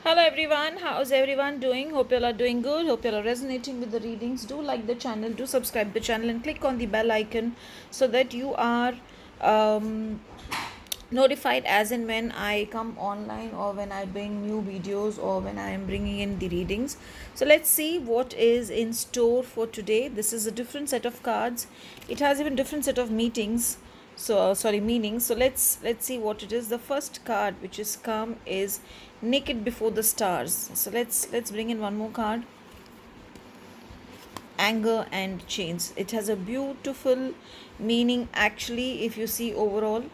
Hello everyone, how's everyone doing? Hope you all are doing good. Hope you all are resonating with the readings. Do like the channel, do subscribe the channel, and click on the bell icon so that you are um, notified as and when I come online, or when I bring new videos, or when I am bringing in the readings. So let's see what is in store for today. This is a different set of cards. It has even different set of meetings. Meanings. So let's see what it is. The first card which is come is naked before the stars. So let's bring in one more card. Anger and chains. It has a beautiful meaning actually, if you see overall.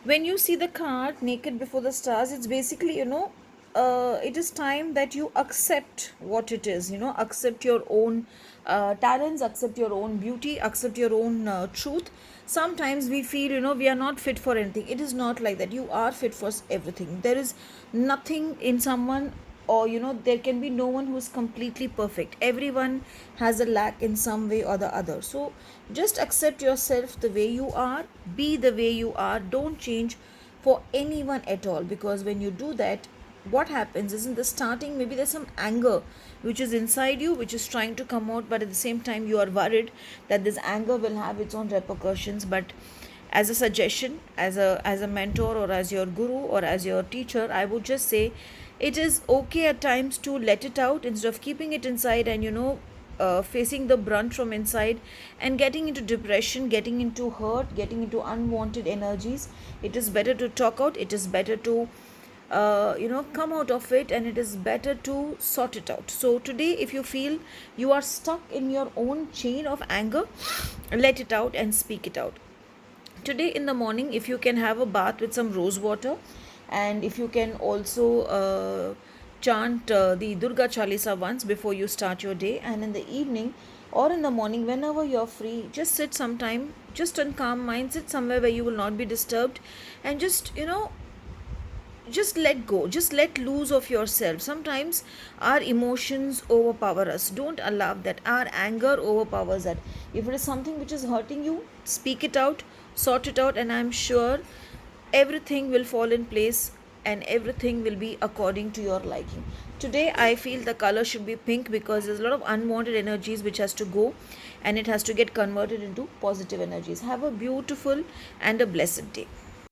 When you see the card naked before the stars, it's basically, it is time that you accept what it is, accept your own talents, accept your own beauty, accept your own truth. Sometimes we feel, we are not fit for anything. It is not like that. You are fit for everything. There is nothing in someone, or there can be no one who is completely perfect. Everyone has a lack in some way or the other. So just accept yourself the way you are, be the way you are, don't change for anyone at all. Because when you do that, what happens is, in the starting, maybe there's some anger which is inside you, which is trying to come out, but at the same time you are worried that this anger will have its own repercussions. But as a suggestion, as a mentor, or as your guru, or as your teacher, I would just say it is okay at times to let it out instead of keeping it inside, and facing the brunt from inside and getting into depression, getting into hurt, getting into unwanted energies. It is better to talk out. It is better to come out of it, and it is better to sort it out. So today, if you feel you are stuck in your own chain of anger, let it out and speak it out. Today in the morning, if you can have a bath with some rose water, and if you can also chant the Durga Chalisa once before you start your day, and in the evening or in the morning, whenever you're free, just sit sometime, just on calm mind, sit somewhere where you will not be disturbed, and just let go, just let loose of yourself. Sometimes our emotions overpower us. Don't allow that our anger overpowers that. If it is something which is hurting you, speak it out, sort it out, and I'm sure everything will fall in place, and everything will be according to your liking. Today I feel the color should be pink, because there's a lot of unwanted energies which has to go, and it has to get converted into positive energies. Have a beautiful and a blessed day.